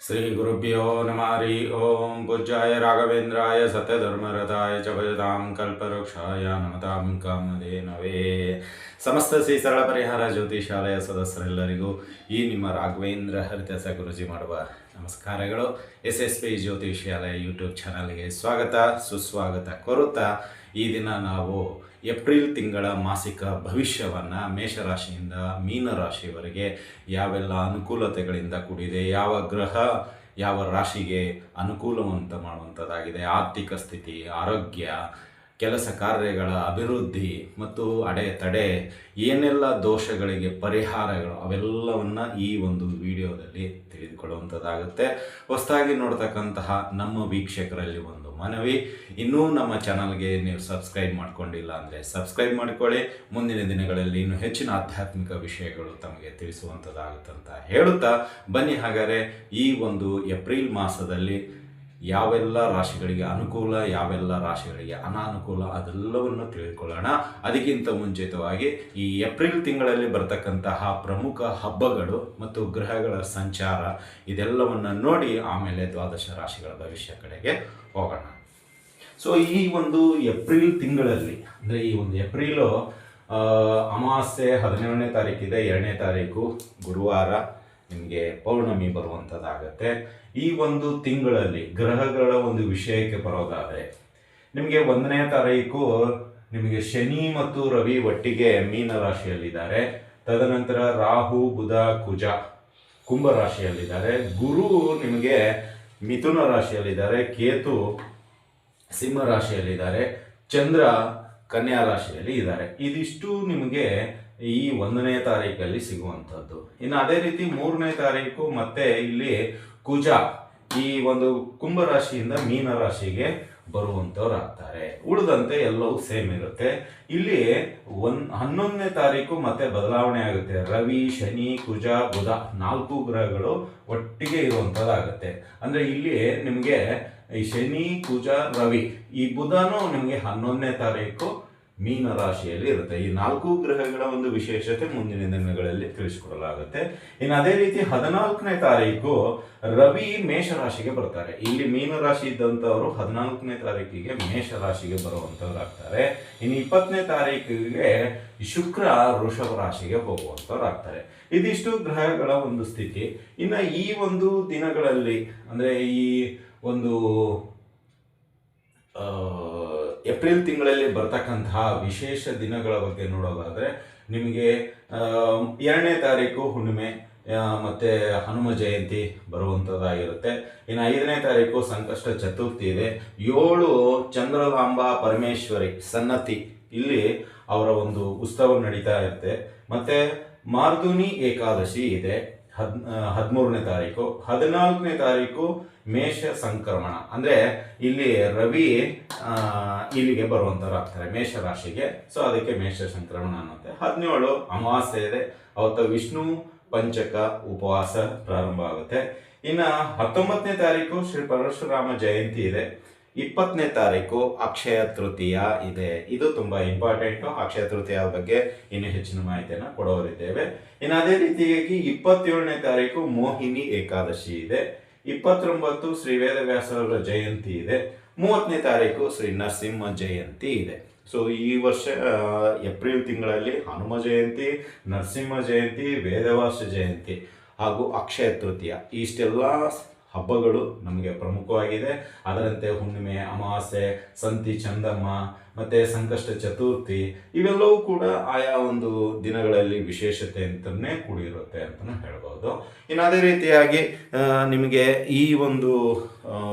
ಶ್ರೀ ಗುರುಭ್ಯೋ ನಮಃ ಹರಿ ಓಂ ಪೂಜ್ಯಾಯ ರಾಘವೇಂದ್ರಾಯ ಸತ್ಯಧರ್ಮರಥಾಯ ಚ ಭಜತಾಂ ಕಲ್ಪವೃಕ್ಷಾಯ ನಮತಾಂ ಕಾಮಧೇನವೇ. ಸಮಸ್ತ ಶ್ರೀ ಸರಳ ಪರಿಹಾರ ಜ್ಯೋತಿಷಾಲಯ ಸದಸ್ಯರೆಲ್ಲರಿಗೂ ಈ ನಿಮ್ಮ ರಾಘವೇಂದ್ರ ಹರಿದಾಸ ಗುರುಜಿ ಮಾಡುವ ನಮಸ್ಕಾರಗಳು. SSP ಜ್ಯೋತಿಷಾಲಯ ಯೂಟ್ಯೂಬ್ ಚಾನಲ್ಗೆ ಸ್ವಾಗತ ಸುಸ್ವಾಗತ ಕೋರುತ್ತಾ ಈ ದಿನ ನಾವು ಏಪ್ರಿಲ್ ತಿಂಗಳ ಮಾಸಿಕ ಭವಿಷ್ಯವನ್ನು ಮೇಷರಾಶಿಯಿಂದ ಮೀನರಾಶಿಯವರೆಗೆ ಯಾವೆಲ್ಲ ಅನುಕೂಲತೆಗಳಿಂದ ಕೂಡಿದೆ, ಯಾವ ಗ್ರಹ ಯಾವ ರಾಶಿಗೆ ಅನುಕೂಲವಂತ ಮಾಡುವಂಥದ್ದಾಗಿದೆ, ಆರ್ಥಿಕ ಸ್ಥಿತಿ, ಆರೋಗ್ಯ, ಕೆಲಸ ಕಾರ್ಯಗಳ ಅಭಿವೃದ್ಧಿ ಮತ್ತು ಅಡೆತಡೆ, ಏನೆಲ್ಲ ದೋಷಗಳಿಗೆ ಪರಿಹಾರಗಳು ಅವೆಲ್ಲವನ್ನು ಈ ಒಂದು ವಿಡಿಯೋದಲ್ಲಿ ತಿಳಿದುಕೊಳ್ಳುವಂಥದ್ದಾಗುತ್ತೆ. ಹೊಸದಾಗಿ ನೋಡ್ತಕ್ಕಂತಹ ನಮ್ಮ ವೀಕ್ಷಕರಲ್ಲಿ ಒಂದು ಮನವಿ, ಇನ್ನೂ ನಮ್ಮ ಚಾನಲ್ಗೆ ನೀವು ಸಬ್ಸ್ಕ್ರೈಬ್ ಮಾಡ್ಕೊಂಡಿಲ್ಲ ಅಂದರೆ ಸಬ್ಸ್ಕ್ರೈಬ್ ಮಾಡಿಕೊಳ್ಳಿ. ಮುಂದಿನ ದಿನಗಳಲ್ಲಿ ಇನ್ನೂ ಹೆಚ್ಚಿನ ಆಧ್ಯಾತ್ಮಿಕ ವಿಷಯಗಳು ತಮಗೆ ತಿಳಿಸುವಂಥದ್ದಾಗುತ್ತಂತ ಹೇಳುತ್ತಾ ಬನ್ನಿ. ಹಾಗಾದರೆ ಈ ಒಂದು ಏಪ್ರಿಲ್ ಮಾಸದಲ್ಲಿ ಯಾವೆಲ್ಲ ರಾಶಿಗಳಿಗೆ ಅನುಕೂಲ, ಯಾವೆಲ್ಲ ರಾಶಿಗಳಿಗೆ ಅನಾನುಕೂಲ ಅದೆಲ್ಲವನ್ನು ತಿಳಿದುಕೊಳ್ಳೋಣ. ಅದಕ್ಕಿಂತ ಮುಂಚಿತವಾಗಿ ಈ ಏಪ್ರಿಲ್ ತಿಂಗಳಲ್ಲಿ ಬರ್ತಕ್ಕಂತಹ ಪ್ರಮುಖ ಹಬ್ಬಗಳು ಮತ್ತು ಗ್ರಹಗಳ ಸಂಚಾರ ಇದೆಲ್ಲವನ್ನು ನೋಡಿ ಆಮೇಲೆ ದ್ವಾದಶ ರಾಶಿಗಳ ಭವಿಷ್ಯ ಕಡೆಗೆ ಹೋಗೋಣ. ಸೊ ಈ ಒಂದು ಏಪ್ರಿಲ್ ತಿಂಗಳಲ್ಲಿ ಅಂದರೆ ಈ ಒಂದು ಏಪ್ರಿಲು ಅಮಾವಾಸ್ಯೆ 17ನೇ ತಾರೀಕಿದೆ, 2ನೇ ತಾರೀಕು ಗುರುವಾರ ನಿಮಗೆ ಪೌರ್ಣಮಿ ಬರುವಂಥದ್ದಾಗತ್ತೆ. ಈ ಒಂದು ತಿಂಗಳಲ್ಲಿ ಗ್ರಹಗಳ ಒಂದು ವಿಷಯಕ್ಕೆ ಬರೋದಾದರೆ ನಿಮಗೆ 1ನೇ ತಾರೀಕು ನಿಮಗೆ ಶನಿ ಮತ್ತು ರವಿ ಒಟ್ಟಿಗೆ ಮೀನರಾಶಿಯಲ್ಲಿದ್ದಾರೆ. ತದನಂತರ ರಾಹು ಬುಧ ಕುಜ ಕುಂಭರಾಶಿಯಲ್ಲಿದ್ದಾರೆ. ಗುರು ನಿಮಗೆ ಮಿಥುನ ರಾಶಿಯಲ್ಲಿದ್ದಾರೆ. ಕೇತು ಸಿಂಹ ರಾಶಿಯಲ್ಲಿದ್ದಾರೆ. ಚಂದ್ರ ಕನ್ಯಾ ರಾಶಿಯಲ್ಲಿ ಇದ್ದಾರೆ. ಇದಿಷ್ಟು ನಿಮಗೆ ಈ 1ನೇ ತಾರೀಕಲ್ಲಿ ಸಿಗುವಂಥದ್ದು. ಇನ್ನು ಅದೇ ರೀತಿ 3ನೇ ತಾರೀಕು ಮತ್ತೆ ಇಲ್ಲಿ ಕುಜ ಈ ಒಂದು ಕುಂಭರಾಶಿಯಿಂದ ಮೀನರಾಶಿಗೆ ಬರುವಂಥವ್ರು ಆಗ್ತಾರೆ. ಉಳಿದಂತೆ ಎಲ್ಲವೂ ಸೇಮ್ ಇರುತ್ತೆ. ಇಲ್ಲಿ 11ನೇ ತಾರೀಕು ಮತ್ತೆ ಬದಲಾವಣೆ ಆಗುತ್ತೆ. ರವಿ ಶನಿ ಕುಜ ಬುಧ 4 ಗ್ರಹಗಳು ಒಟ್ಟಿಗೆ ಇರುವಂಥದ್ದಾಗುತ್ತೆ. ಅಂದರೆ ಇಲ್ಲಿ ನಿಮಗೆ ಈ ಶನಿ ಕುಜ ರವಿ ಈ ಬುಧನೂ ನಿಮಗೆ 11ನೇ ತಾರೀಕು ಮೀನ ರಾಶಿಯಲ್ಲಿ ಇರುತ್ತೆ. ಈ 4 ಗ್ರಹಗಳ ಒಂದು ವಿಶೇಷತೆ ಮುಂದಿನ ದಿನಗಳಲ್ಲಿ ತಿಳಿಸಿಕೊಡಲಾಗುತ್ತೆ. ಇನ್ನು ಅದೇ ರೀತಿ 14ನೇ ತಾರೀಕು ರವಿ ಮೇಷರಾಶಿಗೆ ಬರ್ತಾರೆ. ಇಲ್ಲಿ ಮೀನರಾಶಿ ಇದ್ದಂಥವರು 14ನೇ ತಾರೀಕಿಗೆ ಮೇಷರಾಶಿಗೆ ಬರುವಂಥವ್ರು ಆಗ್ತಾರೆ. ಇನ್ನು 20ನೇ ತಾರೀಕಿಗೆ ಶುಕ್ರ ವೃಷಭ ರಾಶಿಗೆ ಹೋಗುವಂಥವ್ರು ಆಗ್ತಾರೆ. ಇದಿಷ್ಟು ಗ್ರಹಗಳ ಒಂದು ಸ್ಥಿತಿ. ಇನ್ನು ಈ ಒಂದು ದಿನಗಳಲ್ಲಿ ಅಂದರೆ ಈ ಒಂದು ಏಪ್ರಿಲ್ ತಿಂಗಳಲ್ಲಿ ಬರ್ತಕ್ಕಂತಹ ವಿಶೇಷ ದಿನಗಳ ಬಗ್ಗೆ ನೋಡೋದಾದರೆ ನಿಮಗೆ 2ನೇ ತಾರೀಕು ಹುಣ್ಣಿಮೆ ಮತ್ತು ಹನುಮ ಜಯಂತಿ ಬರುವಂಥದ್ದಾಗಿರುತ್ತೆ. ಇನ್ನು 5ನೇ ತಾರೀಕು ಸಂಕಷ್ಟ ಚತುರ್ಥಿ ಇದೆ. 7 ಚಂದ್ರಲಾಂಬಾ ಪರಮೇಶ್ವರಿ ಸನ್ನತಿ ಇಲ್ಲಿ ಅವರ ಒಂದು ಉತ್ಸವ ನಡೀತಾ ಇರುತ್ತೆ. ಮತ್ತು ಮಾರ್ದುನಿ ಏಕಾದಶಿ ಇದೆ 13ನೇ ತಾರೀಕು. 14ನೇ ತಾರೀಕು ಮೇಷ ಸಂಕ್ರಮಣ ಅಂದರೆ ಇಲ್ಲಿ ರವಿ ಇಲ್ಲಿಗೆ ಬರುವಂಥವ್ರು ಆಗ್ತಾರೆ ಮೇಷ ರಾಶಿಗೆ. ಸೊ ಅದಕ್ಕೆ ಮೇಷ ಸಂಕ್ರಮಣ ಅನ್ನುತ್ತೆ. 17 ಅಮಾವಾಸ್ಯೆ ಇದೆ, ಅವತ್ತು ವಿಷ್ಣು ಪಂಚಕ ಉಪವಾಸ ಪ್ರಾರಂಭ ಆಗುತ್ತೆ. ಇನ್ನು 19ನೇ ತಾರೀಕು ಶ್ರೀ ಪರಶುರಾಮ ಜಯಂತಿ ಇದೆ. 20ನೇ ತಾರೀಕು ಅಕ್ಷಯ ತೃತೀಯ ಇದೆ. ಇದು ತುಂಬ ಇಂಪಾರ್ಟೆಂಟು. ಅಕ್ಷಯ ತೃತೀಯ ಬಗ್ಗೆ ಇನ್ನೂ ಹೆಚ್ಚಿನ ಮಾಹಿತಿಯನ್ನು ಕೊಡೋರಿದ್ದೇವೆ. ಇನ್ನು ಅದೇ ರೀತಿಯಾಗಿ 27ನೇ ತಾರೀಕು ಮೋಹಿನಿ ಏಕಾದಶಿ ಇದೆ. 29 ಶ್ರೀ ವೇದವ್ಯಾಸರ ಜಯಂತಿ ಇದೆ. 30ನೇ ತಾರೀಕು ಶ್ರೀ ನರಸಿಂಹ ಜಯಂತಿ ಇದೆ. ಸೊ ಈ ವರ್ಷ ಏಪ್ರಿಲ್ ತಿಂಗಳಲ್ಲಿ ಹನುಮ ಜಯಂತಿ, ನರಸಿಂಹ ಜಯಂತಿ, ವೇದವ್ಯಾಸ ಜಯಂತಿ ಹಾಗೂ ಅಕ್ಷಯ ತೃತೀಯ ಇಷ್ಟೆಲ್ಲ ಹಬ್ಬಗಳು ನಮಗೆ ಪ್ರಮುಖವಾಗಿದೆ. ಅದರಂತೆ ಹುಣ್ಣಿಮೆ, ಅಮಾವಾಸ್ಯೆ, ಸಂತಿ ಚಂದಮ್ಮ ಮತ್ತು ಸಂಕಷ್ಟ ಚತುರ್ಥಿ ಇವೆಲ್ಲವೂ ಕೂಡ ಆಯಾ ಒಂದು ದಿನಗಳಲ್ಲಿ ವಿಶೇಷತೆ ಅಂತಲೇ ಕೂಡಿರುತ್ತೆ ಅಂತಲೂ ಹೇಳ್ಬೋದು. ಇನ್ನು ಅದೇ ರೀತಿಯಾಗಿ ನಿಮಗೆ ಈ ಒಂದು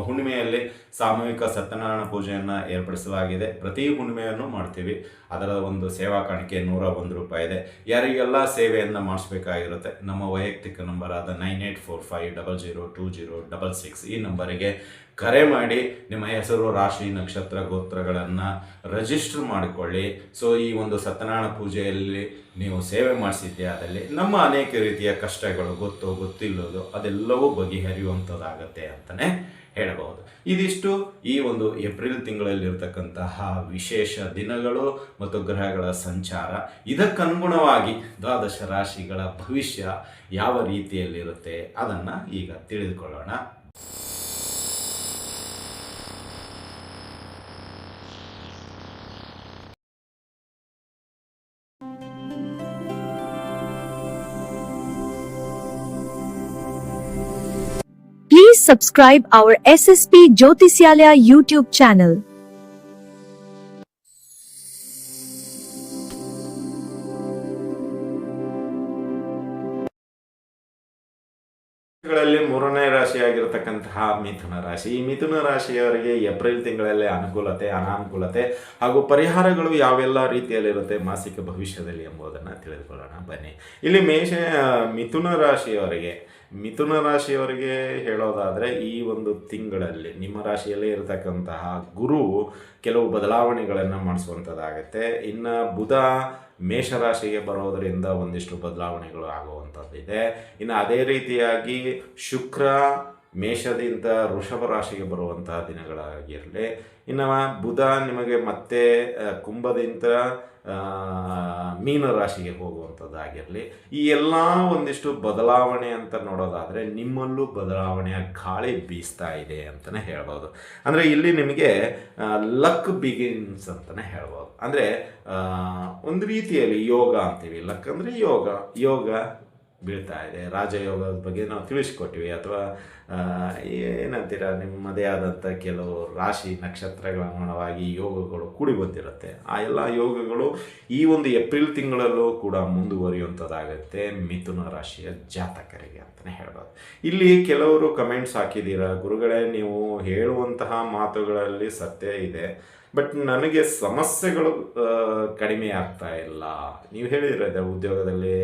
ಹುಣ್ಣಿಮೆಯಲ್ಲಿ ಸಾಮೂಹಿಕ ಸತ್ಯನಾರಾಯಣ ಪೂಜೆಯನ್ನು ಏರ್ಪಡಿಸಲಾಗಿದೆ. ಪ್ರತಿ ಹುಣ್ಣಿಮೆಯನ್ನು ಮಾಡ್ತೀವಿ. ಅದರ ಒಂದು ಸೇವಾ ಕಾಣಿಕೆ 101 ರೂಪಾಯಿ ಇದೆ. ಯಾರಿಗೆಲ್ಲ ಸೇವೆಯನ್ನು ಮಾಡಿಸ್ಬೇಕಾಗಿರುತ್ತೆ ನಮ್ಮ ವೈಯಕ್ತಿಕ ನಂಬರ್ ಆದ 9845002066 ಈ ನಂಬರಿಗೆ ಕರೆ ಮಾಡಿ ನಿಮ್ಮ ಹೆಸರು, ರಾಶಿ, ನಕ್ಷತ್ರ, ಗೋತ್ರಗಳನ್ನು ರಿಜಿಸ್ಟರ್ ಮಾಡಿಕೊಳ್ಳಿ. ಸೊ ಈ ಒಂದು ಸತ್ಯನಾರಾಯಣ ಪೂಜೆಯಲ್ಲಿ ನೀವು ಸೇವೆ ಮಾಡಿಸಿದ್ದೆ ಆದಲ್ಲಿ ನಮ್ಮ ಅನೇಕ ರೀತಿಯ ಕಷ್ಟಗಳು ಗೊತ್ತಿಲ್ಲೋದು ಅದೆಲ್ಲವೂ ಬಗೆಹರಿಯುವಂಥದ್ದಾಗತ್ತೆ ಅಂತಲೇ ಹೇಳಬಹುದು. ಇದಿಷ್ಟು ಈ ಒಂದು ಏಪ್ರಿಲ್ ತಿಂಗಳಲ್ಲಿರ್ತಕ್ಕಂತಹ ವಿಶೇಷ ದಿನಗಳು ಮತ್ತು ಗ್ರಹಗಳ ಸಂಚಾರ. ಇದಕ್ಕನುಗುಣವಾಗಿ ದ್ವಾದಶ ರಾಶಿಗಳ ಭವಿಷ್ಯ ಯಾವ ರೀತಿಯಲ್ಲಿರುತ್ತೆ ಅದನ್ನು ಈಗ ತಿಳಿದುಕೊಳ್ಳೋಣ. Please subscribe our SSP Jyotisyalaya YouTube channel. ಗಳಲ್ಲಿ ಮೂರನೇ ರಾಶಿಯಾಗಿರ್ತಕ್ಕಂತಹ ಮಿಥುನ ರಾಶಿ. ಈ ಮಿಥುನ ರಾಶಿಯವರಿಗೆ ಏಪ್ರಿಲ್ ತಿಂಗಳಲ್ಲಿ ಅನುಕೂಲತೆ, ಅನಾನುಕೂಲತೆ ಹಾಗೂ ಪರಿಹಾರಗಳು ಯಾವೆಲ್ಲ ರೀತಿಯಲ್ಲಿರುತ್ತೆ ಮಾಸಿಕ ಭವಿಷ್ಯದಲ್ಲಿ ಎಂಬುದನ್ನು ತಿಳಿದುಕೊಳ್ಳೋಣ ಬನ್ನಿ. ಇಲ್ಲಿ ಮಿಥುನ ರಾಶಿಯವರಿಗೆ ಹೇಳೋದಾದರೆ ಈ ಒಂದು ತಿಂಗಳಲ್ಲಿ ನಿಮ್ಮ ರಾಶಿಯಲ್ಲೇ ಇರತಕ್ಕಂತಹ ಗುರು ಕೆಲವು ಬದಲಾವಣೆಗಳನ್ನು ಮಾಡಿಸುವಂಥದ್ದಾಗತ್ತೆ. ಇನ್ನು ಬುಧ ಮೇಷರಾಶಿಗೆ ಬರೋದರಿಂದ ಒಂದಿಷ್ಟು ಬದಲಾವಣೆಗಳು ಆಗುವಂಥದ್ದಿದೆ. ಇನ್ನು ಅದೇ ರೀತಿಯಾಗಿ ಶುಕ್ರ ಮೇಷದಿಂದ ವೃಷಭ ರಾಶಿಗೆ ಬರುವಂತಹ ದಿನಗಳಾಗಿರಲಿ. ಇನ್ನು ಬುಧ ನಿಮಗೆ ಮತ್ತೆ ಕುಂಭದಿಂದ ಮೀನ ರಾಶಿಗೆ ಹೋಗುವಂಥದ್ದಾಗಿರಲಿ. ಈ ಎಲ್ಲ ಒಂದಿಷ್ಟು ಬದಲಾವಣೆ ಅಂತ ನೋಡೋದಾದರೆ ನಿಮ್ಮಲ್ಲೂ ಬದಲಾವಣೆಯ ಗಾಳಿ ಬೀಸ್ತಾ ಇದೆ ಅಂತಲೇ ಹೇಳ್ಬೋದು. ಅಂದರೆ ಇಲ್ಲಿ ನಿಮಗೆ ಲಕ್ ಬಿಗಿನ್ಸ್ ಅಂತಲೇ ಹೇಳ್ಬೋದು. ಅಂದರೆ ಒಂದು ರೀತಿಯಲ್ಲಿ ಯೋಗ ಅಂತೀವಿ, ಲಕ್ ಅಂದರೆ ಯೋಗ ಬೀಳ್ತಾ ಇದೆ. ರಾಜಯೋಗದ ಬಗ್ಗೆ ನಾವು ತಿಳಿಸ್ಕೊಟ್ಟಿವಿ, ಅಥವಾ ಏನಂತೀರ, ನಿಮ್ಮದೇ ಆದಂಥ ಕೆಲವು ರಾಶಿ ನಕ್ಷತ್ರಗಳ ಅನುಗುಣವಾಗಿ ಯೋಗಗಳು ಕೂಡಿ ಬಂದಿರುತ್ತೆ. ಆ ಎಲ್ಲ ಯೋಗಗಳು ಈ ಒಂದು ಏಪ್ರಿಲ್ ತಿಂಗಳಲ್ಲೂ ಕೂಡ ಮುಂದುವರಿಯುವಂಥದ್ದಾಗುತ್ತೆ ಮಿಥುನ ರಾಶಿಯ ಜಾತಕರಿಗೆ ಅಂತಲೇ ಹೇಳ್ಬೋದು. ಇಲ್ಲಿ ಕೆಲವರು ಕಮೆಂಟ್ಸ್ ಹಾಕಿದ್ದೀರ, ಗುರುಗಳೇ ನೀವು ಹೇಳುವಂತಹ ಮಾತುಗಳಲ್ಲಿ ಸತ್ಯ ಇದೆ, ಬಟ್ ನನಗೆ ಸಮಸ್ಯೆಗಳು ಕಡಿಮೆ ಆಗ್ತಾ ಇಲ್ಲ. ನೀವು ಹೇಳಿದ್ರೆ ಉದ್ಯೋಗದಲ್ಲಿ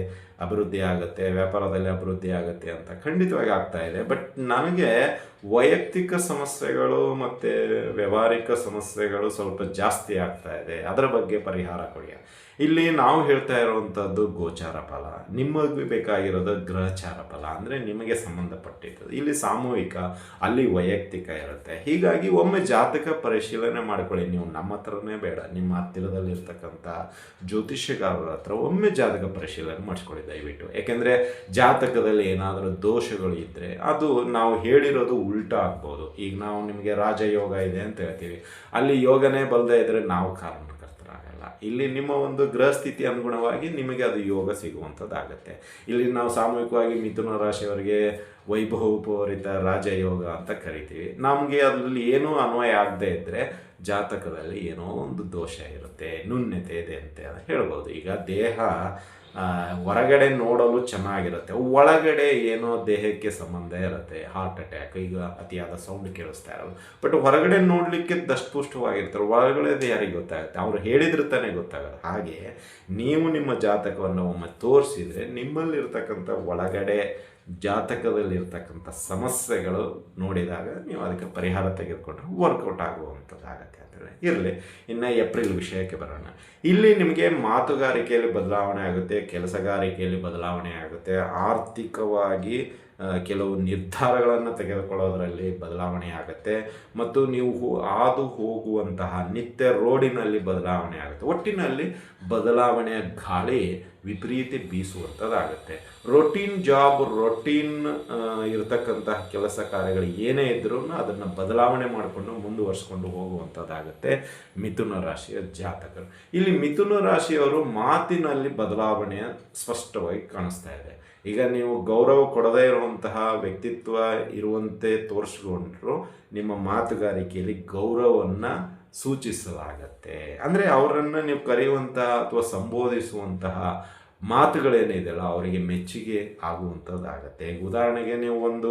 ಅಭಿವೃದ್ಧಿ ಆಗುತ್ತೆ, ವ್ಯಾಪಾರದಲ್ಲಿ ಅಭಿವೃದ್ಧಿ ಆಗುತ್ತೆ ಅಂತ ಖಂಡಿತವಾಗಿ ಆಗ್ತಾ ಇದೆ, ಬಟ್ ನನಗೆ ವೈಯಕ್ತಿಕ ಸಮಸ್ಯೆಗಳು ಮತ್ತು ವ್ಯಾವಹಾರಿಕ ಸಮಸ್ಯೆಗಳು ಸ್ವಲ್ಪ ಜಾಸ್ತಿ ಆಗ್ತಾ ಇದೆ, ಅದರ ಬಗ್ಗೆ ಪರಿಹಾರ ಕೊಡಿ. ಇಲ್ಲಿ ನಾವು ಹೇಳ್ತಾ ಇರುವಂಥದ್ದು ಗೋಚಾರ ಫಲ, ನಿಮಗೆ ಬೇಕಾಗಿರೋದು ಗ್ರಹಚಾರ ಫಲ, ಅಂದರೆ ನಿಮಗೆ ಸಂಬಂಧಪಟ್ಟಿದ್ದು. ಇಲ್ಲಿ ಸಾಮೂಹಿಕ, ಅಲ್ಲಿ ವೈಯಕ್ತಿಕ ಇರುತ್ತೆ. ಹೀಗಾಗಿ ಒಮ್ಮೆ ಜಾತಕ ಪರಿಶೀಲನೆ ಮಾಡ್ಕೊಳ್ಳಿ. ನೀವು ನಮ್ಮ ಹತ್ರನೇ ಬೇಡ, ನಿಮ್ಮ ಹತ್ತಿರದಲ್ಲಿರ್ತಕ್ಕಂಥ ಜ್ಯೋತಿಷ್ಯಗಾರರ ಹತ್ರ ಒಮ್ಮೆ ಜಾತಕ ಪರಿಶೀಲನೆ ಮಾಡಿಸ್ಕೊಳ್ಳಿ ದಯವಿಟ್ಟು. ಯಾಕೆಂದರೆ ಜಾತಕದಲ್ಲಿ ಏನಾದರೂ ದೋಷಗಳು ಇದ್ದರೆ ಅದು ನಾವು ಹೇಳಿರೋದು ಉಲ್ಟಾ ಆಗ್ಬೋದು. ಈಗ ನಾವು ನಿಮಗೆ ರಾಜಯೋಗ ಇದೆ ಅಂತ ಹೇಳ್ತೀವಿ, ಅಲ್ಲಿ ಯೋಗನೇ ಬಲ್ಲದೆ ಇದ್ದರೆ ನಾವು ಕಾರಣಕರ್ತರಾಗಲ್ಲ. ಇಲ್ಲಿ ನಿಮ್ಮ ಒಂದು ಗೃಹ ಸ್ಥಿತಿ ಅನುಗುಣವಾಗಿ ನಿಮಗೆ ಅದು ಯೋಗ ಸಿಗುವಂಥದ್ದಾಗತ್ತೆ. ಇಲ್ಲಿ ನಾವು ಸಾಮೂಹಿಕವಾಗಿ ಮಿಥುನ ರಾಶಿಯವರಿಗೆ ವೈಭವೋಪರಿತ ರಾಜಯೋಗ ಅಂತ ಕರಿತೀವಿ. ನಮಗೆ ಅದರಲ್ಲಿ ಏನೂ ಅನ್ವಯ ಆಗದೆ ಇದ್ದರೆ ಜಾತಕದಲ್ಲಿ ಏನೋ ಒಂದು ದೋಷ ಇರುತ್ತೆ, ನ್ಯೂನ್ಯತೆ ಇದೆ ಅಂತ ಹೇಳ್ಬೋದು. ಈಗ ದೇಹ ಹೊರಗಡೆ ನೋಡಲು ಚೆನ್ನಾಗಿರುತ್ತೆ, ಒಳಗಡೆ ಏನೋ ದೇಹಕ್ಕೆ ಸಂಬಂಧ ಇರುತ್ತೆ. ಹಾರ್ಟ್ ಅಟ್ಯಾಕ್, ಈಗ ಅತಿಯಾದ ಸೌಂಡ್ ಕೇಳಿಸ್ತಾ ಇರೋದು, ಬಟ್ ಹೊರಗಡೆ ನೋಡಲಿಕ್ಕೆ ದಷ್ಟಪುಷ್ಟವಾಗಿರ್ತಾರೆ, ಒಳಗಡೆ ಯಾರಿಗೆ ಗೊತ್ತಾಗುತ್ತೆ, ಅವರು ಹೇಳಿದ್ರೆ ತಾನೇ ಗೊತ್ತಾಗೋದು. ಹಾಗೆ ನೀವು ನಿಮ್ಮ ಜಾತಕವನ್ನು ಒಮ್ಮೆ ತೋರಿಸಿದರೆ ನಿಮ್ಮಲ್ಲಿರ್ತಕ್ಕಂಥ ಒಳಗಡೆ ಜಾತಕದಲ್ಲಿರ್ತಕ್ಕಂಥ ಸಮಸ್ಯೆಗಳು ನೋಡಿದಾಗ ನೀವು ಅದಕ್ಕೆ ಪರಿಹಾರ ತೆಗೆದುಕೊಂಡ್ರೆ ವರ್ಕೌಟ್ ಆಗುವಂಥದ್ದಾಗತ್ತೆ ಅಂತೇಳಿ ಇರಲಿ. ಇನ್ನು ಏಪ್ರಿಲ್ ವಿಷಯಕ್ಕೆ ಬರೋಣ. ಇಲ್ಲಿ ನಿಮಗೆ ಮಾತುಗಾರಿಕೆಯಲ್ಲಿ ಬದಲಾವಣೆ ಆಗುತ್ತೆ, ಕೆಲಸಗಾರಿಕೆಯಲ್ಲಿ ಬದಲಾವಣೆ ಆಗುತ್ತೆ, ಆರ್ಥಿಕವಾಗಿ ಕೆಲವು ನಿರ್ಧಾರಗಳನ್ನು ತೆಗೆದುಕೊಳ್ಳೋದರಲ್ಲಿ ಬದಲಾವಣೆ ಆಗುತ್ತೆ, ಮತ್ತು ನೀವು ಹಾದು ಹೋಗುವಂತಹ ನಿತ್ಯ ರೋಡಿನಲ್ಲಿ ಬದಲಾವಣೆ ಆಗುತ್ತೆ. ಒಟ್ಟಿನಲ್ಲಿ ಬದಲಾವಣೆಯ ಗಾಳಿ ವಿಪರೀತ ಬೀಸುವಂಥದ್ದಾಗುತ್ತೆ. ರೊಟೀನ್ ಜಾಬ್, ರೊಟೀನ್ ಇರತಕ್ಕಂತಹ ಕೆಲಸ ಕಾರ್ಯಗಳು ಏನೇ ಇದ್ರೂ ಅದನ್ನು ಬದಲಾವಣೆ ಮಾಡಿಕೊಂಡು ಮುಂದುವರಿಸ್ಕೊಂಡು ಹೋಗುವಂಥದ್ದಾಗುತ್ತೆ ಮಿಥುನ ರಾಶಿಯ ಜಾತಕರು. ಇಲ್ಲಿ ಮಿಥುನ ರಾಶಿಯವರು ಮಾತಿನಲ್ಲಿ ಬದಲಾವಣೆಯ ಸ್ಪಷ್ಟವಾಗಿ ಕಾಣಿಸ್ತಾ ಇದೆ. ಈಗ ನೀವು ಗೌರವ ಕೊಡದೇ ಇರುವಂತಹ ವ್ಯಕ್ತಿತ್ವ ಇರುವಂತೆ ತೋರಿಸ್ಕೊಂಡ್ರು ನಿಮ್ಮ ಮಾತುಗಾರಿಕೆಯಲ್ಲಿ ಗೌರವವನ್ನು ಸೂಚಿಸಲಾಗತ್ತೆ. ಅಂದರೆ ಅವರನ್ನು ನೀವು ಕರೆಯುವಂತಹ ಅಥವಾ ಸಂಬೋಧಿಸುವಂತಹ ಮಾತುಗಳೇನಿದೆಯಲ್ಲ ಅವರಿಗೆ ಮೆಚ್ಚುಗೆ ಆಗುವಂಥದ್ದಾಗತ್ತೆ. ಉದಾಹರಣೆಗೆ ನೀವು ಒಂದು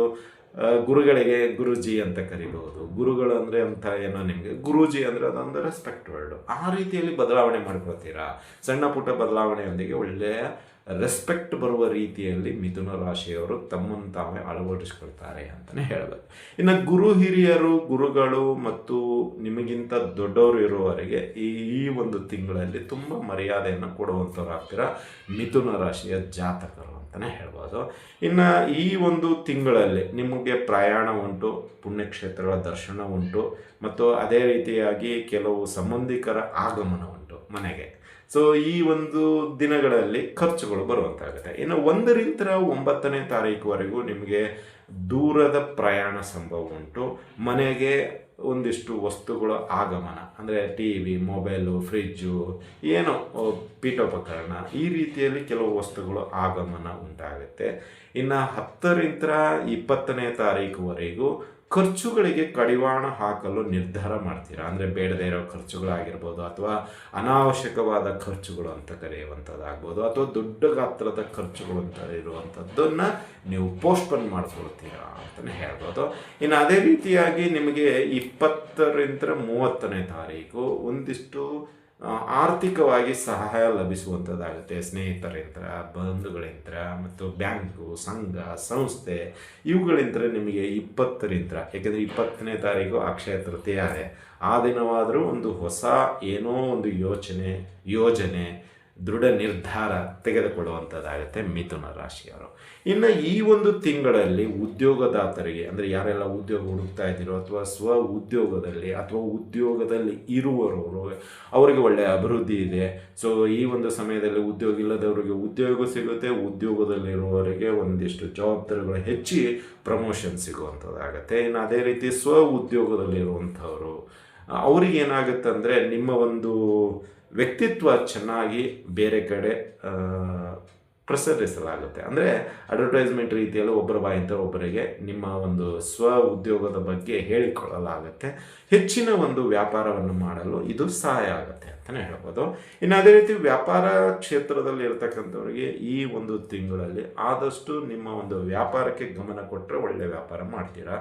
ಗುರುಗಳಿಗೆ ಗುರುಜಿ ಅಂತ ಕರಿಬಹುದು. ಗುರುಗಳು ಅಂದರೆ ಅಂತ ಏನೋ ನಿಮಗೆ, ಗುರೂಜಿ ಅಂದರೆ ಅದೊಂದು ರೆಸ್ಪೆಕ್ಟ್ ವರ್ಡು. ಆ ರೀತಿಯಲ್ಲಿ ಬದಲಾವಣೆ ಮಾಡ್ಕೊಳ್ತೀರಾ. ಸಣ್ಣ ಪುಟ್ಟ ಬದಲಾವಣೆಯೊಂದಿಗೆ ಒಳ್ಳೆಯ ರೆಸ್ಪೆಕ್ಟ್ ಬರುವ ರೀತಿಯಲ್ಲಿ ಮಿಥುನ ರಾಶಿಯವರು ತಮ್ಮನ್ನು ತಾವೇ ಅಳವಡಿಸ್ಕೊಳ್ತಾರೆ ಅಂತಲೇ ಹೇಳ್ಬೋದು. ಇನ್ನು ಗುರು ಹಿರಿಯರು, ಗುರುಗಳು ಮತ್ತು ನಿಮಗಿಂತ ದೊಡ್ಡವರು ಇರುವವರೆಗೆ ಈ ಒಂದು ತಿಂಗಳಲ್ಲಿ ತುಂಬ ಮರ್ಯಾದೆಯನ್ನು ಕೊಡುವಂಥವ್ರಾಗ್ತೀರ ಮಿಥುನ ರಾಶಿಯ ಜಾತಕರು ಅಂತಲೇ ಹೇಳ್ಬೋದು. ಇನ್ನು ಈ ಒಂದು ತಿಂಗಳಲ್ಲಿ ನಿಮಗೆ ಪ್ರಯಾಣ ಉಂಟು, ಪುಣ್ಯಕ್ಷೇತ್ರಗಳ ದರ್ಶನ ಉಂಟು ಮತ್ತು ಅದೇ ರೀತಿಯಾಗಿ ಕೆಲವು ಸಂಬಂಧಿಕರ ಆಗಮನ ಉಂಟು ಮನೆಗೆ. ಸೊ ಈ ಒಂದು ದಿನಗಳಲ್ಲಿ ಖರ್ಚುಗಳು ಬರುವಂತಾಗುತ್ತೆ. ಇನ್ನು 1ರಿಂದ 9ನೇ ತಾರೀಕುವರೆಗೂ ನಿಮಗೆ ದೂರದ ಪ್ರಯಾಣ ಸಂಭವ ಉಂಟು. ಮನೆಗೆ ಒಂದಿಷ್ಟು ವಸ್ತುಗಳ ಆಗಮನ ಅಂದರೆ TV, ಮೊಬೈಲು, ಫ್ರಿಜ್ಜು, ಏನೋ ಪೀಠೋಪಕರಣ, ಈ ರೀತಿಯಲ್ಲಿ ಕೆಲವು ವಸ್ತುಗಳು ಆಗಮನ ಉಂಟಾಗುತ್ತೆ. ಇನ್ನು 10ರಿಂದ 20ನೇ ತಾರೀಕುವರೆಗೂ ಖರ್ಚುಗಳಿಗೆ ಕಡಿವಾಣ ಹಾಕಲು ನಿರ್ಧಾರ ಮಾಡ್ತೀರಾ. ಅಂದರೆ ಬೇಡದೇ ಇರೋ ಖರ್ಚುಗಳಾಗಿರ್ಬೋದು, ಅಥವಾ ಅನಾವಶ್ಯಕವಾದ ಖರ್ಚುಗಳು ಅಂತ ಕರೆಯುವಂಥದ್ದಾಗ್ಬೋದು, ಅಥವಾ ದೊಡ್ಡ ಗಾತ್ರದ ಖರ್ಚುಗಳು ಅಂತ ಇರುವಂಥದ್ದನ್ನು ನೀವು ಪೋಸ್ಟ್ಪೋನ್ ಮಾಡ್ಕೊಳ್ತೀರಾ ಅಂತಲೇ ಹೇಳ್ಬೋದು. ಇನ್ನು ಅದೇ ರೀತಿಯಾಗಿ ನಿಮಗೆ 20ರಿಂದ 30ನೇ ತಾರೀಕು ಒಂದಿಷ್ಟು ಆರ್ಥಿಕವಾಗಿ ಸಹಾಯ ಲಭಿಸುವಂಥದ್ದಾಗುತ್ತೆ. ಸ್ನೇಹಿತರಿಂದ, ಬಂಧುಗಳಿಂದ ಮತ್ತು ಬ್ಯಾಂಕು, ಸಂಘ, ಸಂಸ್ಥೆ ಇವುಗಳಿಂದ ನಿಮಗೆ 20ರಿಂದ, ಯಾಕೆಂದರೆ 20ನೇ ತಾರೀಕು ಅಕ್ಷಯ ತೃತೀಯ, ಆ ದಿನವಾದರೂ ಒಂದು ಹೊಸ ಏನೋ ಒಂದು ಯೋಜನೆ ದೃಢ ನಿರ್ಧಾರ ತೆಗೆದುಕೊಳ್ಳುವಂಥದ್ದಾಗುತ್ತೆ ಮಿಥುನ ರಾಶಿಯವರು. ಇನ್ನು ಈ ಒಂದು ತಿಂಗಳಲ್ಲಿ ಉದ್ಯೋಗದಾತರಿಗೆ, ಅಂದರೆ ಯಾರೆಲ್ಲ ಉದ್ಯೋಗ ಹುಡುಕ್ತಾ ಇದ್ದೀರೋ ಅಥವಾ ಸ್ವ ಉದ್ಯೋಗದಲ್ಲಿ ಅಥವಾ ಉದ್ಯೋಗದಲ್ಲಿ ಇರುವವರು, ಅವರಿಗೆ ಒಳ್ಳೆಯ ಅಭಿವೃದ್ಧಿ ಇದೆ. ಸೊ ಈ ಒಂದು ಸಮಯದಲ್ಲಿ ಉದ್ಯೋಗ ಇಲ್ಲದವರಿಗೆ ಉದ್ಯೋಗ ಸಿಗುತ್ತೆ, ಉದ್ಯೋಗದಲ್ಲಿರುವವರಿಗೆ ಒಂದಿಷ್ಟು ಜವಾಬ್ದಾರಿಗಳು ಹೆಚ್ಚಿ ಪ್ರಮೋಷನ್ ಸಿಗುವಂಥದ್ದಾಗುತ್ತೆ. ಇನ್ನು ಅದೇ ರೀತಿ ಸ್ವ ಉದ್ಯೋಗದಲ್ಲಿರುವಂಥವರು ಅವ್ರಿಗೇನಾಗುತ್ತೆ ಅಂದರೆ ನಿಮ್ಮ ಒಂದು ವ್ಯಕ್ತಿತ್ವ ಚೆನ್ನಾಗಿ ಬೇರೆ ಕಡೆ ಪ್ರಸರಿಸಲಾಗುತ್ತೆ. ಅಂದರೆ ಅಡ್ವರ್ಟೈಸ್ಮೆಂಟ್ ರೀತಿಯಲ್ಲಿ ಒಬ್ಬರ ಬಾಯಿಂದ ಒಬ್ಬರಿಗೆ ನಿಮ್ಮ ಒಂದು ಸ್ವ ಉದ್ಯೋಗದ ಬಗ್ಗೆ ಹೇಳಿಕೊಳ್ಳಲಾಗುತ್ತೆ. ಹೆಚ್ಚಿನ ಒಂದು ವ್ಯಾಪಾರವನ್ನು ಮಾಡಲು ಇದು ಸಹಾಯ ಆಗುತ್ತೆ ಅಂತಲೇ ಹೇಳ್ಬೋದು. ಇನ್ನು ಅದೇ ರೀತಿ ವ್ಯಾಪಾರ ಕ್ಷೇತ್ರದಲ್ಲಿ ಇರತಕ್ಕಂಥವ್ರಿಗೆ ಈ ಒಂದು ತಿಂಗಳಲ್ಲಿ ಆದಷ್ಟು ನಿಮ್ಮ ಒಂದು ವ್ಯಾಪಾರಕ್ಕೆ ಗಮನ ಕೊಟ್ಟರೆ ಒಳ್ಳೆಯ ವ್ಯಾಪಾರ ಮಾಡ್ತೀರಾ.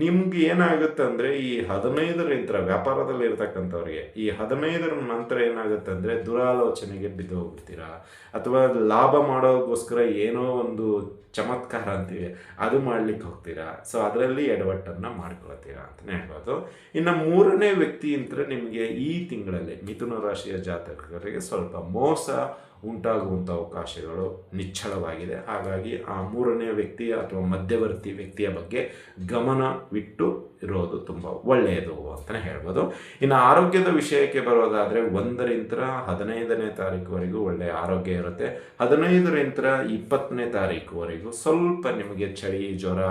ನಿಮ್ಗೆ ಏನಾಗುತ್ತೆ ಅಂದರೆ ಈ 15ರಿಂದ ವ್ಯಾಪಾರದಲ್ಲಿ ಇರತಕ್ಕಂಥವ್ರಿಗೆ ಈ 15ರ ನಂತರ ಏನಾಗುತ್ತೆ ಅಂದರೆ ದುರಾಲೋಚನೆಗೆ ಬಿದ್ದು ಹೋಗ್ಬಿಡ್ತೀರಾ, ಅಥವಾ ಲಾಭ ಮಾಡೋಕ್ಕೋಸ್ಕರ ಏನೋ ಒಂದು ಚಮತ್ಕಾರ ಅಂತೀವಿ ಅದು ಮಾಡ್ಲಿಕ್ಕೆ ಹೋಗ್ತೀರಾ. ಸೊ ಅದರಲ್ಲಿ ಎಡವಟ್ಟನ್ನು ಮಾಡ್ಕೊಳ್ತೀರಾ ಅಂತಲೇ ಹೇಳ್ಬೋದು. ಇನ್ನು 3ನೇ ವ್ಯಕ್ತಿ ಅಂತ ನಿಮಗೆ ಈ ತಿಂಗಳಲ್ಲಿ ಮಿಥುನ ರಾಶಿಯ ಜಾತಕರಿಗೆ ಸ್ವಲ್ಪ ಮೋಸ ಉಂಟಾಗುವಂಥ ಅವಕಾಶಗಳು ನಿಚ್ಚಳವಾಗಿದೆ. ಹಾಗಾಗಿ ಆ 3ನೇ ವ್ಯಕ್ತಿಯ ಅಥವಾ ಮಧ್ಯವರ್ತಿ ವ್ಯಕ್ತಿಯ ಬಗ್ಗೆ ಗಮನವಿಟ್ಟು ಇರೋದು ತುಂಬ ಒಳ್ಳೆಯದು ಅಂತಲೇ ಹೇಳ್ಬೋದು. ಇನ್ನು ಆರೋಗ್ಯದ ವಿಷಯಕ್ಕೆ ಬರೋದಾದರೆ 1ರಿಂದ 15ನೇ ತಾರೀಕುವರೆಗೂ ಒಳ್ಳೆಯ ಆರೋಗ್ಯ ಇರುತ್ತೆ. 15ರಿಂದ 20ನೇ ತಾರೀಕುವರೆಗೂ ಸ್ವಲ್ಪ ನಿಮಗೆ ಚಳಿ, ಜ್ವರ,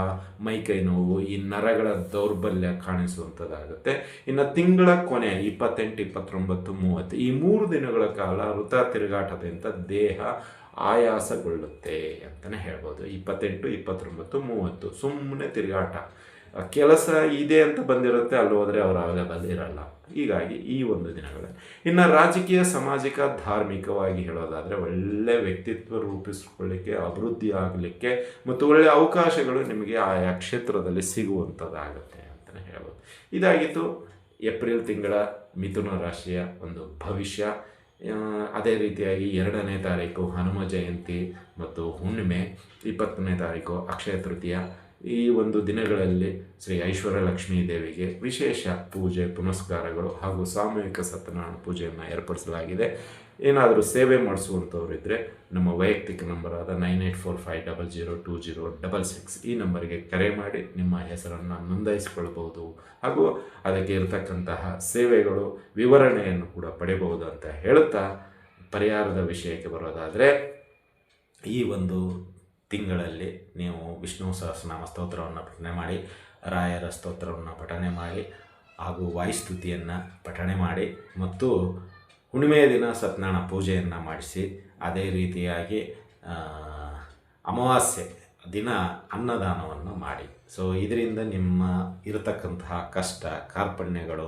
ಮೈಕೈ ನೋವು, ಈ ನರಗಳ ದೌರ್ಬಲ್ಯ ಕಾಣಿಸುವಂಥದ್ದಾಗುತ್ತೆ. ಇನ್ನು ತಿಂಗಳ ಕೊನೆ 28, 29, 30 ಈ 3 ದಿನಗಳ ಕಾಲ ವೃಥ ತಿರುಗಾಟದಿಂದ ದೇಹ ಆಯಾಸಗೊಳ್ಳುತ್ತೆ ಅಂತಲೇ ಹೇಳ್ಬೋದು. 28, 29, 30 ಸುಮ್ಮನೆ ತಿರುಗಾಟ, ಕೆಲಸ ಇದೆ ಅಂತ ಬಂದಿರುತ್ತೆ, ಅಲ್ಲಿ ಹೋದರೆ ಅವರು ಅವೈಲೇಬಲ್ ಇರಲ್ಲ. ಹೀಗಾಗಿ ಈ ಒಂದು ದಿನಗಳಲ್ಲಿ ಇನ್ನು ರಾಜಕೀಯ, ಸಾಮಾಜಿಕ, ಧಾರ್ಮಿಕವಾಗಿ ಹೇಳೋದಾದರೆ ಒಳ್ಳೆಯ ವ್ಯಕ್ತಿತ್ವ ರೂಪಿಸ್ಕೊಳ್ಳಿಕ್ಕೆ, ಅಭಿವೃದ್ಧಿ ಆಗಲಿಕ್ಕೆ ಮತ್ತು ಒಳ್ಳೆಯ ಅವಕಾಶಗಳು ನಿಮಗೆ ಆಯಾ ಕ್ಷೇತ್ರದಲ್ಲಿ ಸಿಗುವಂಥದ್ದಾಗುತ್ತೆ ಅಂತಲೇ ಹೇಳ್ಬೋದು. ಇದಾಗಿತ್ತು ಏಪ್ರಿಲ್ ತಿಂಗಳ ಮಿಥುನ ರಾಶಿಯ ಒಂದು ಭವಿಷ್ಯ. ಅದೇ ರೀತಿಯಾಗಿ 2ನೇ ತಾರೀಕು ಹನುಮ ಜಯಂತಿ ಮತ್ತು ಹುಣ್ಣಿಮೆ, 20ನೇ ತಾರೀಕು ಅಕ್ಷಯ ತೃತೀಯ. ಈ ಒಂದು ದಿನಗಳಲ್ಲಿ ಶ್ರೀ ಐಶ್ವರ್ಯ ಲಕ್ಷ್ಮೀ ದೇವಿಗೆ ವಿಶೇಷ ಪೂಜೆ ಪುನಸ್ಕಾರಗಳು ಹಾಗೂ ಸಾಮೂಹಿಕ ಸತ್ಯನಾರಾಯಣ ಪೂಜೆಯನ್ನು ಏರ್ಪಡಿಸಲಾಗಿದೆ. ಏನಾದರೂ ಸೇವೆ ಮಾಡಿಸುವಂಥವ್ರು ಇದ್ದರೆ ನಮ್ಮ ವೈಯಕ್ತಿಕ ನಂಬರಾದ 9845002066 ಈ ನಂಬರಿಗೆ ಕರೆ ಮಾಡಿ ನಿಮ್ಮ ಹೆಸರನ್ನು ನೋಂದಾಯಿಸಿಕೊಳ್ಬಹುದು ಹಾಗೂ ಅದಕ್ಕೆ ಇರತಕ್ಕಂತಹ ಸೇವೆಗಳು ವಿವರಣೆಯನ್ನು ಕೂಡ ಪಡೆಯಬಹುದು ಅಂತ ಹೇಳುತ್ತಾ, ಪರಿಹಾರದ ವಿಷಯಕ್ಕೆ ಬರೋದಾದರೆ ಈ ಒಂದು ತಿಂಗಳಲ್ಲಿ ನೀವು ವಿಷ್ಣು ಸಹಸ್ರನಾಮ ಸ್ತೋತ್ರವನ್ನು ಪಠನೆ ಮಾಡಿ, ರಾಯರ ಸ್ತೋತ್ರವನ್ನು ಪಠನೆ ಮಾಡಿ ಹಾಗೂ ವಾಯುಸ್ತುತಿಯನ್ನು ಪಠನೆ ಮಾಡಿ ಮತ್ತು ಹುಣ್ಣಿಮೆಯ ದಿನ ಸತ್ಯನಾರಾಯಣ ಪೂಜೆಯನ್ನು ಮಾಡಿಸಿ, ಅದೇ ರೀತಿಯಾಗಿ ಅಮಾವಾಸ್ಯೆ ದಿನ ಅನ್ನದಾನವನ್ನು ಮಾಡಿ. ಸೊ ಇದರಿಂದ ನಿಮ್ಮ ಇರತಕ್ಕಂತಹ ಕಷ್ಟ, ಕಾರ್ಪಣ್ಯಗಳು,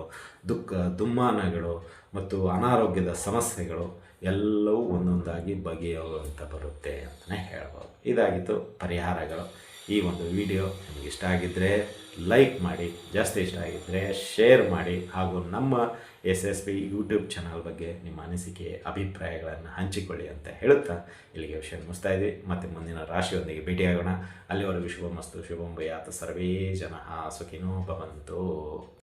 ದುಃಖ, ದುಮ್ಮಾನಗಳು ಮತ್ತು ಅನಾರೋಗ್ಯದ ಸಮಸ್ಯೆಗಳು ಎಲ್ಲವೂ ಒಂದೊಂದಾಗಿ ಬಗೆಯುವಂತ ಬರುತ್ತೆ ಅಂತಲೇ ಹೇಳ್ಬೋದು. ಇದಾಗಿತ್ತು ಪರಿಹಾರಗಳು. ಈ ಒಂದು ವಿಡಿಯೋ ನಿಮಗೆ ಇಷ್ಟ ಆಗಿದ್ದರೆ ಲೈಕ್ ಮಾಡಿ, ಜಾಸ್ತಿ ಇಷ್ಟ ಆಗಿದ್ದರೆ ಶೇರ್ ಮಾಡಿ, ಹಾಗೂ ನಮ್ಮ SSP ಯೂಟ್ಯೂಬ್ ಚಾನಲ್ ಬಗ್ಗೆ ನಿಮ್ಮ ಅನಿಸಿಕೆ ಅಭಿಪ್ರಾಯಗಳನ್ನು ಹಂಚಿಕೊಳ್ಳಿ ಅಂತ ಹೇಳುತ್ತಾ ಇಲ್ಲಿಗೆ ವಿಷಯ ಮುಗಿಸ್ತಾ ಇದ್ವಿ. ಮತ್ತು ಮುಂದಿನ ರಾಶಿಯೊಂದಿಗೆ ಭೇಟಿಯಾಗೋಣ. ಅಲ್ಲಿವರೆಗೂ ಶುಭಮಸ್ತು, ಶುಭಂ ಭಯಾತ್, ಸರ್ವೇ ಜನಃ ಸುಖಿನೋ ಭವಂತು.